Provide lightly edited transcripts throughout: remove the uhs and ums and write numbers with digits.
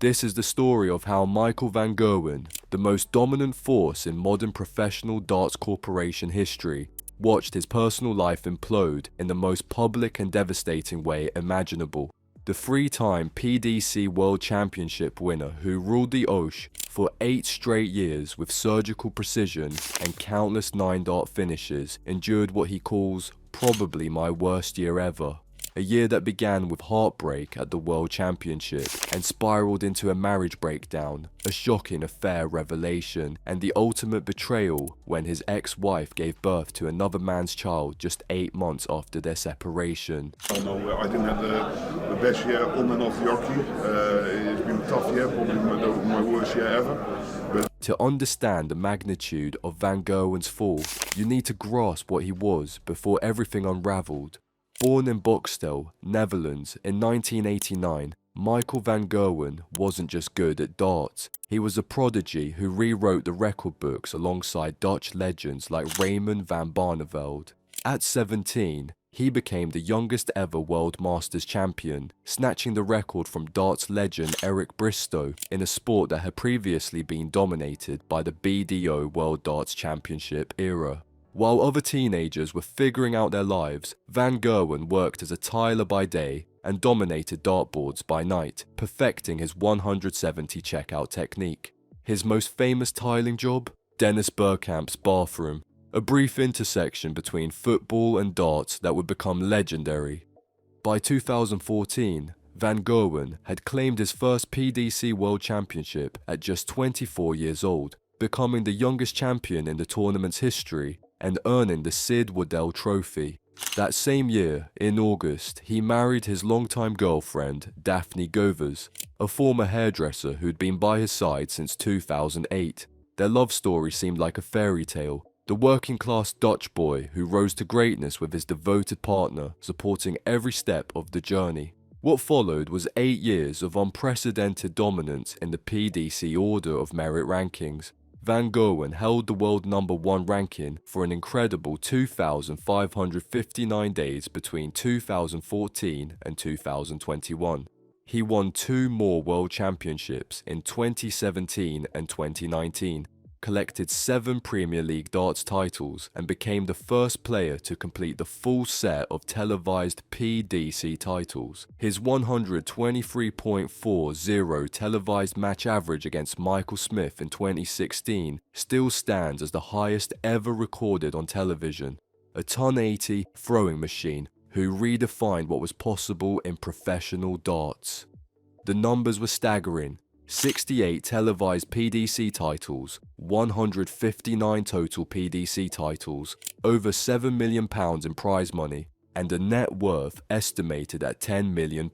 This is the story of how Michael van Gerwen, the most dominant force in modern professional darts corporation history, watched his personal life implode in the most public and devastating way imaginable. The three-time PDC World Championship winner who ruled the oche for 8 straight years with surgical precision and countless 9-dart finishes endured what he calls probably my worst year ever. A year that began with heartbreak at the World Championship and spiraled into a marriage breakdown, a shocking affair revelation, and the ultimate betrayal when his ex-wife gave birth to another man's child just 8 months after their separation. No, I didn't have the best year on and off the hockey. It's been a tough year, probably my worst year ever. To understand the magnitude of Van Gerwen's fall, you need to grasp what he was before everything unraveled. Born in Boxtel, Netherlands in 1989, Michael van Gerwen wasn't just good at darts. He was a prodigy who rewrote the record books alongside Dutch legends like Raymond van Barneveld. At 17, he became the youngest ever World Masters champion, snatching the record from darts legend Eric Bristow in a sport that had previously been dominated by the BDO World Darts Championship era. While other teenagers were figuring out their lives, Van Gerwen worked as a tiler by day and dominated dartboards by night, perfecting his 170 checkout technique. His most famous tiling job? Dennis Bergkamp's bathroom, a brief intersection between football and darts that would become legendary. By 2014, Van Gerwen had claimed his first PDC World Championship at just 24 years old, becoming the youngest champion in the tournament's history and earning the Sid Waddell Trophy. That same year, in August, he married his longtime girlfriend, Daphne Govers, a former hairdresser who'd been by his side since 2008. Their love story seemed like a fairy tale, the working-class Dutch boy who rose to greatness with his devoted partner supporting every step of the journey. What followed was 8 years of unprecedented dominance in the PDC Order of Merit rankings. Van Gerwen held the world #1 ranking for an incredible 2,559 days between 2014 and 2021. He won 2 more world championships in 2017 and 2019, collected 7 Premier League darts titles, and became the first player to complete the full set of televised PDC titles. His 123.40 televised match average against Michael Smith in 2016 still stands as the highest ever recorded on television. A ton-80 throwing machine who redefined what was possible in professional darts. The numbers were staggering. 68 televised PDC titles, 159 total PDC titles, over £7 million in prize money, and a net worth estimated at £10 million.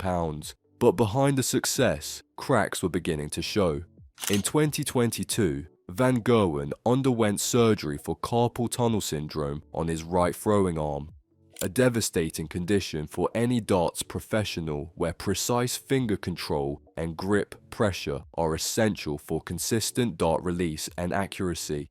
But behind the success, cracks were beginning to show. In 2022, Van Gerwen underwent surgery for carpal tunnel syndrome on his right throwing arm. A devastating condition for any darts professional where precise finger control and grip pressure are essential for consistent dart release and accuracy.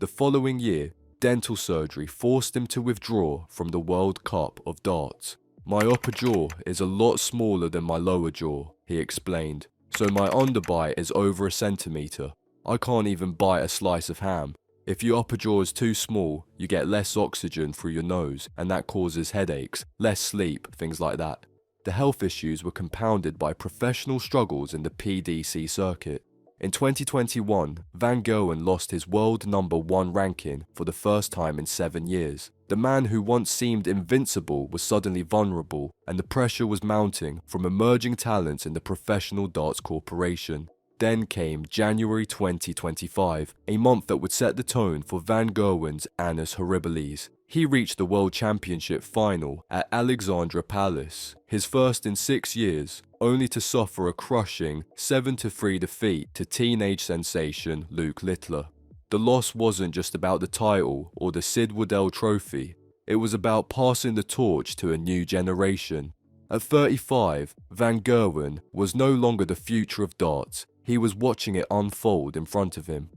The following year, dental surgery forced him to withdraw from the World Cup of Darts. "My upper jaw is a lot smaller than my lower jaw," he explained, "so my underbite is over a centimetre. I can't even bite a slice of ham. If your upper jaw is too small, you get less oxygen through your nose, and that causes headaches, less sleep, things like that." The health issues were compounded by professional struggles in the PDC circuit. In 2021, Van Gerwen lost his world #1 ranking for the first time in 7 years. The man who once seemed invincible was suddenly vulnerable, and the pressure was mounting from emerging talents in the professional darts corporation. Then came January 2025, a month that would set the tone for Van Gerwen's annus horribilis. He reached the World Championship final at Alexandra Palace, his first in 6 years, only to suffer a crushing 7-3 defeat to teenage sensation Luke Littler. The loss wasn't just about the title or the Sid Waddell Trophy, it was about passing the torch to a new generation. At 35, Van Gerwen was no longer the future of darts. He was watching it unfold in front of him.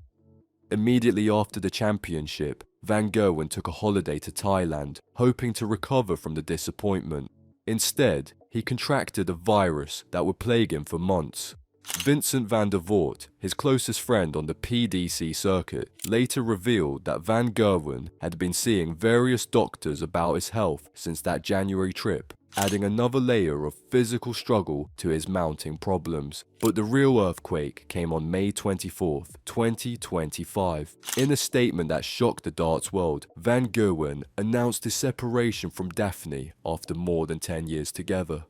Immediately after the championship, Van Gerwen took a holiday to Thailand, hoping to recover from the disappointment. Instead, he contracted a virus that would plague him for months. Vincent van der Voort, his closest friend on the PDC circuit, later revealed that Van Gerwen had been seeing various doctors about his health since that January trip, adding another layer of physical struggle to his mounting problems. But the real earthquake came on May 24th, 2025. In a statement that shocked the darts world, Van Gerwen announced his separation from Daphne after more than 10 years together.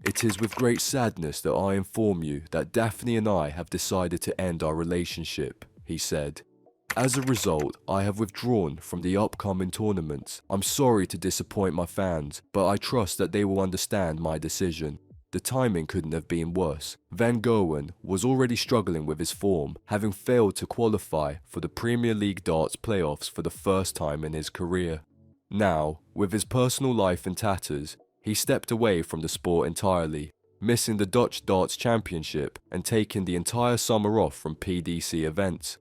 "It is with great sadness that I inform you that Daphne and I have decided to end our relationship," he said. "As a result, I have withdrawn from the upcoming tournaments. I'm sorry to disappoint my fans, but I trust that they will understand my decision." The timing couldn't have been worse. Van Gerwen was already struggling with his form, having failed to qualify for the Premier League darts playoffs for the first time in his career. Now, with his personal life in tatters, he stepped away from the sport entirely, missing the Dutch Darts Championship and taking the entire summer off from PDC events.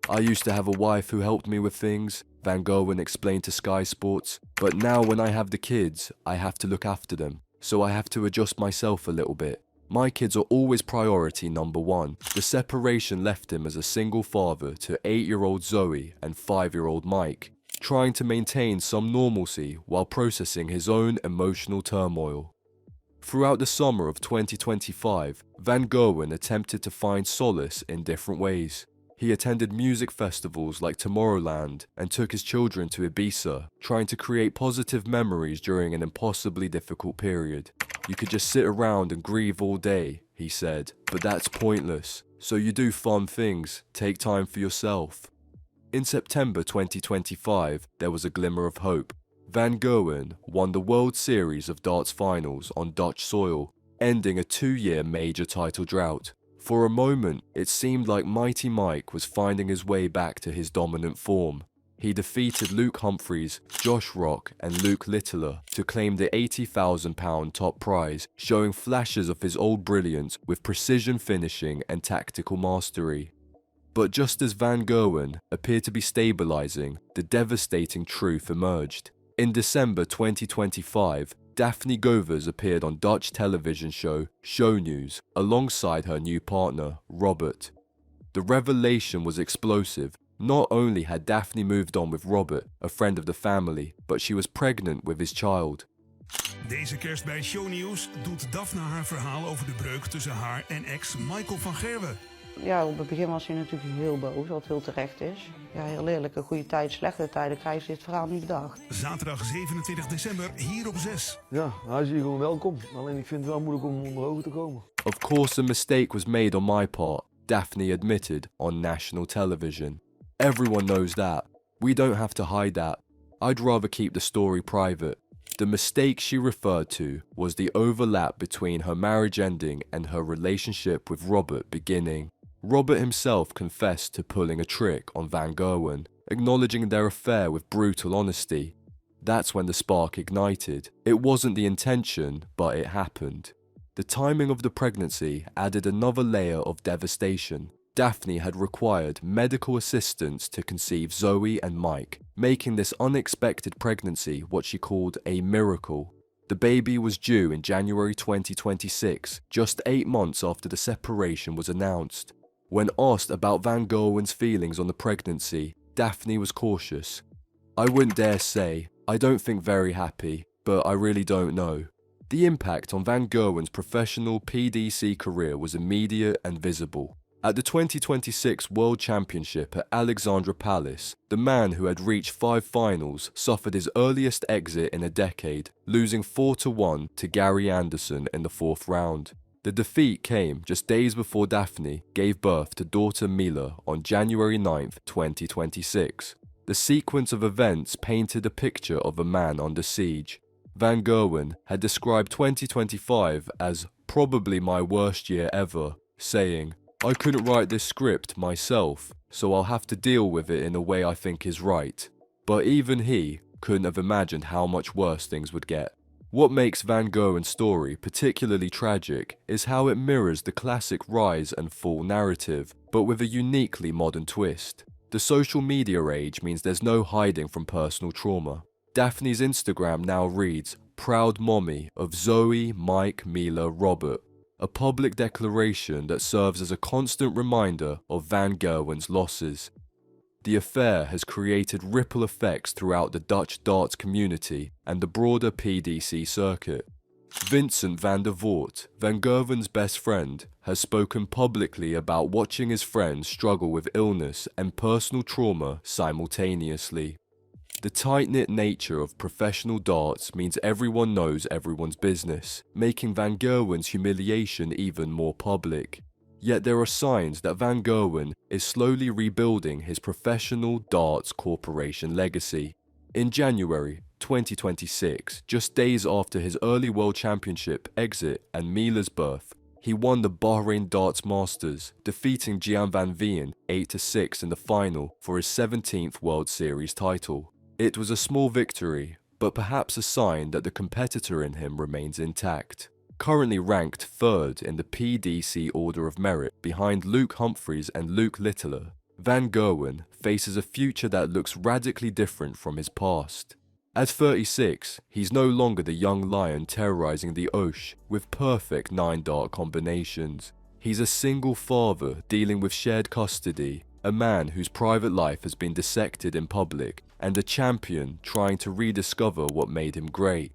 "I used to have a wife who helped me with things," Van Gerwen explained to Sky Sports, "but now when I have the kids, I have to look after them, so I have to adjust myself a little bit. My kids are always priority number one." The separation left him as a single father to 8-year-old Zoe and 5-year-old Mike, trying to maintain some normalcy while processing his own emotional turmoil. Throughout the summer of 2025, Van Gerwen attempted to find solace in different ways. He attended music festivals like Tomorrowland and took his children to Ibiza, trying to create positive memories during an impossibly difficult period. "You could just sit around and grieve all day," he said, "but that's pointless. So you do fun things, take time for yourself." In September 2025, there was a glimmer of hope. Van Gerwen won the World Series of Darts finals on Dutch soil, ending a 2-year major title drought. For a moment, it seemed like Mighty Mike was finding his way back to his dominant form. He defeated Luke Humphries, Josh Rock and Luke Littler to claim the £80,000 top prize, showing flashes of his old brilliance with precision finishing and tactical mastery. But just as Van Gerwen appeared to be stabilising, the devastating truth emerged. In December 2025, Daphne Govers appeared on Dutch television show Shownieuws alongside her new partner, Robert. The revelation was explosive. Not only had Daphne moved on with Robert, a friend of the family, but she was pregnant with his child. Deze kerst bij Shownieuws doet Daphne haar verhaal over de breuk tussen haar en ex Michael van Gerwen. Ja, op het begin was hij natuurlijk heel boos, wat heel terecht is. Ja, heel eerlijk, een goede tijd, slechte tijden krijgen ze dit verhaal niet bedacht. Zaterdag 27 december, hier op 6. Ja, hij is hier gewoon welkom. Alleen ik vind het wel moeilijk om onder ogen te komen. Of course a mistake was made on my part, Daphne admitted on national television. Everyone knows that. We don't have to hide that. I'd rather keep the story private. The mistake she referred to was the overlap between her marriage ending and her relationship with Robert beginning. Robert himself confessed to pulling a trick on Van Gerwen, acknowledging their affair with brutal honesty. That's when the spark ignited. It wasn't the intention, but it happened. The timing of the pregnancy added another layer of devastation. Daphne had required medical assistance to conceive Zoe and Mike, making this unexpected pregnancy what she called a miracle. The baby was due in January 2026, just 8 months after the separation was announced. When asked about Van Gerwen's feelings on the pregnancy, Daphne was cautious. "I wouldn't dare say, I don't think very happy, but I really don't know." The impact on Van Gerwen's professional PDC career was immediate and visible. At the 2026 World Championship at Alexandra Palace, the man who had reached 5 finals suffered his earliest exit in a decade, losing 4-1 to Gary Anderson in the 4th round. The defeat came just days before Daphne gave birth to daughter Mila on January 9th, 2026. The sequence of events painted a picture of a man under siege. Van Gerwen had described 2025 as probably my worst year ever, saying, "I couldn't write this script myself, so I'll have to deal with it in a way I think is right." But even he couldn't have imagined how much worse things would get. What makes Van Gerwen's story particularly tragic is how it mirrors the classic rise and fall narrative, but with a uniquely modern twist. The social media age means there's no hiding from personal trauma. Daphne's Instagram now reads, "Proud mommy of Zoe, Mike, Mila, Robert." a public declaration that serves as a constant reminder of Van Gerwen's losses. The affair has created ripple effects throughout the Dutch darts community and the broader PDC circuit. Vincent van der Voort, Van Gerwen's best friend, has spoken publicly about watching his friend struggle with illness and personal trauma simultaneously. The tight-knit nature of professional darts means everyone knows everyone's business, making Van Gerwen's humiliation even more public. Yet there are signs that Van Gerwen is slowly rebuilding his professional darts corporation legacy. In January 2026, just days after his early World Championship exit and Mila's birth, he won the Bahrain Darts Masters, defeating Gian van Veen 8-6 in the final for his 17th World Series title. It was a small victory, but perhaps a sign that the competitor in him remains intact. Currently ranked 3rd in the PDC Order of Merit behind Luke Humphreys and Luke Littler, Van Gerwen faces a future that looks radically different from his past. At 36, he's no longer the young lion terrorizing the oche with perfect 9-dart combinations. He's a single father dealing with shared custody, a man whose private life has been dissected in public, and a champion trying to rediscover what made him great.